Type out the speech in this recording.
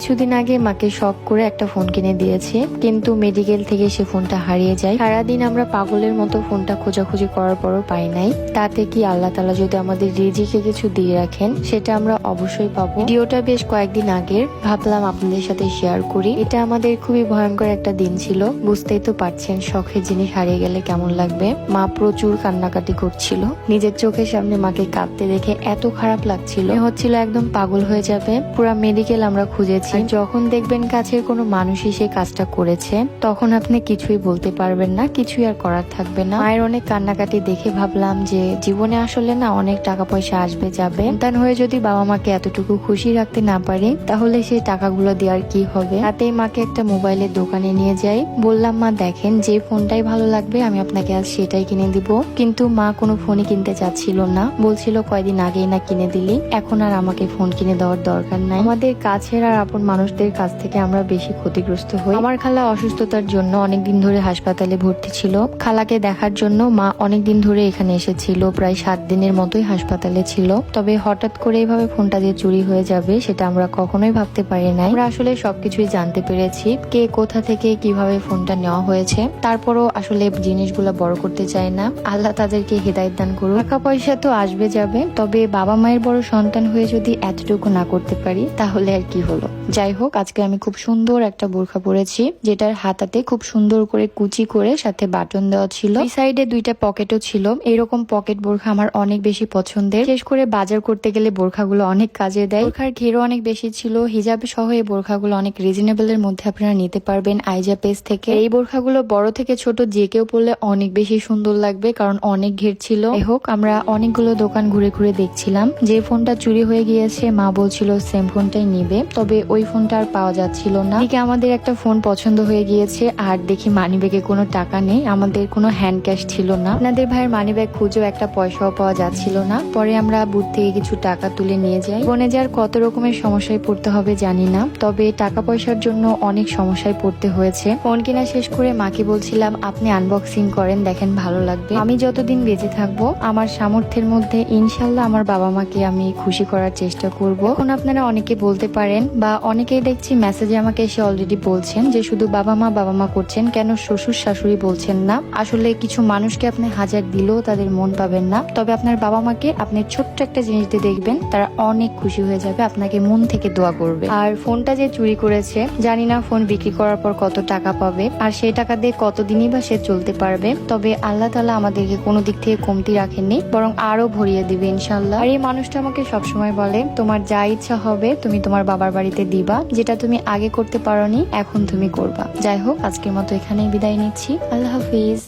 কিছুদিন আগে মাকে শখ করে একটা ফোন কিনে দিয়েছি, কিন্তু মেডিকেল থেকে সে ফোনটা হারিয়ে যায়। সারাদিন আমরা পাগলের মতো ফোনটা খোঁজাখুঁজি করার পরও পাই নাই। তাতে কি আল্লাহ তাআলা যদি আমাদের রিজিকে কিছু দিয়ে রাখেন, সেটা আমরা অবশ্যই পাবো। ভিডিওটা বেশ কয়েকদিন আগের, ভাবলাম আপনাদের সাথে শেয়ার করি। এটা আমাদের খুবই ভয়ঙ্কর একটা দিন ছিল। বুঝতেই তো পারছেন শখের জিনিস হারিয়ে গেলে কেমন লাগবে। মা প্রচুর কান্নাকাটি করছিল। নিজের চোখের সামনে মাকে কাঁদতে দেখে এত খারাপ লাগছিল, হচ্ছিল একদম পাগল হয়ে যাবে। পুরা মেডিকেল আমরা খুঁজেছি। যখন দেখবেন কাছের কোনো মানুষই সে কাজটা করেছে, তখন আপনি কিছুই বলতে পারবেন না, কিছুই আর করার থাকবে না। মায়ের অনেক কান্নাকাটি দেখে ভাবলাম যে জীবনে আসলে না অনেক টাকা পয়সা আসবে যাবে, সন্তান হয়ে যদি বাবা মাকে এতটুকু খুশি রাখতে না পারি, তাহলে সেই টাকাগুলো দেওয়ার কি হবে। তাতেই মাকে একটা মোবাইলের দোকানে নিয়ে যাই। বললাম, মা দেখেন, যে ফোনটাই ভালো লাগবে আমি আপনাকে আজ সেটাই কিনে দিব। কিন্তু মা কোনো ফোনই কিনতে চাচ্ছিল না, বলছিল কয়দিন আগেই না কিনে দিলি, এখন আর আমাকে ফোন কিনে দেওয়ার দরকার নাই। আমাদের কাছের আর আপন মানুষদের কাছ থেকে আমরা বেশি ক্ষতিগ্রস্ত হই। আমার খালা অসুস্থতার জন্য অনেকদিন ধরে হাসপাতালে ভর্তি ছিল। খালাকে দেখার জন্য মা অনেকদিন ধরে এখানে এসেছিল, প্রায় 7 দিনের মতোই হাসপাতালে ছিল। তবে হঠাৎ করে এইভাবে ফোনটা যে চুরি হয়ে যাবে, সেটা আমরা কখনোই ভাবতে পারি নাই। আমরা আসলে সবকিছুই জানতে পেরেছি, কে কোথা থেকে কিভাবে ফোনটা নেওয়া হয়েছে। তারপরও আসলে জিনিসগুলো বড় করতে চায় না। আল্লাহ তাদেরকে হেদায়েত দান করুন। টাকা পয়সা তো আসবে যাবে, তবে বাবা মায়ের বড় সন্তান হয়ে যদি এতটুকু না করতে পারি, তাহলে আর কি হলো। যাই হোক, আজকে আমি খুব সুন্দর একটা বোরখা পরেছি, যেটার হাতাতে খুব সুন্দর করে কুচি করে সাথে বাটন দেওয়া ছিল। দুই সাইডে 2টা পকেটও ছিল। এরকম পকেট বোরখা আমার অনেক বেশি পছন্দের। বিশেষ করে বাজার করতে গেলে বোরখাগুলো অনেক কাজে দেয়। বোরখার ঘেরও অনেক বেশি ছিল। হিজাব সহ এই বোরখাগুলো অনেক রিজনেবল এর মধ্যে আপনারা নিতে পারবেন আইজা পেজ থেকে। এই বোরখাগুলো বড় থেকে ছোট যে কেউ পরলে অনেক বেশি সুন্দর লাগবে, কারণ অনেক ঘের ছিল। যাই হোক, আমরা অনেকগুলো দোকান ঘুরে ঘুরে দেখছিলাম। যে ফোনটা চুরি হয়ে গিয়েছে মা বলছিল সেম ফোনটাই নিবে, তবে ওই ফোনটা আর পাওয়া যাচ্ছিল না। এদিকে আমাদের একটা ফোন পছন্দ হয়ে গিয়েছে, আর দেখি মানিব্যাগে কোনো টাকা নেই, আমাদের কোনো হ্যান্ড ক্যাশ ছিল না। আপনাদের ভাইয়ের মানিব্যাগ খুঁজেও একটা পয়সাও পাওয়া যাচ্ছিল না। পরে আমরা বুথ থেকে কিছু টাকা তুলে নিয়ে যাই। বনে যার কত রকমের সমস্যায় পড়তে হবে জানি না, তবে টাকা পয়সার জন্য অনেক সমস্যায় পড়তে হয়েছে। ফোন কিনা শেষ করে মাকে বলছিলাম, আপনি আনবক্সিং করেন, দেখেন ভালো লাগবে। আমি যতদিন বেঁচে থাকবো আমার সামর্থ্যের মধ্যে ইনশাল্লাহ আমার বাবা মাকে আমি খুশি করার চেষ্টা করব। এখন আপনারা অনেকে বলতে পারেন, বা অনেকেই দেখছি মেসেজে আমাকে এসে অলরেডি বলছেন যে শুধু বাবা মা করছেন, কেন শ্বশুর শাশুড়ি বলছেন না। আসলে কিছু মানুষকে আপনি হাজার দিলেও তাদের মন পাবেন না, তবে আপনার বাবা মাকে আপনি ছোট্ট একটা জিনিস দিয়ে দেখবেন, তারা অনেক খুশি হয়ে যাবে, আপনাকে মন থেকে দোয়া করবে। আর ফোনটা যে চুরি করেছে, জানি না ফোন বিক্রি করার পর কত টাকা পাবে, আর সেই টাকা দিয়ে কতদিনই বা সে চলতে পারবে। তবে আল্লাহ তাআলা আমাদেরকে কোনো দিক থেকে কমতি রাখেননি, বরং আরো ভরিয়ে দিবে ইনশাল্লাহ। আর এই মানুষটা আমাকে সবসময় বলে, তোমার যা ইচ্ছা হবে তুমি তোমার বাবার বাড়িতে দিবা, যেটা তুমি আগে করতে পারোনি এখন তুমি করবা। যাই হোক, আজকের মতো এখানেই বিদায় নিচ্ছি। আল্লাহ হাফিজ।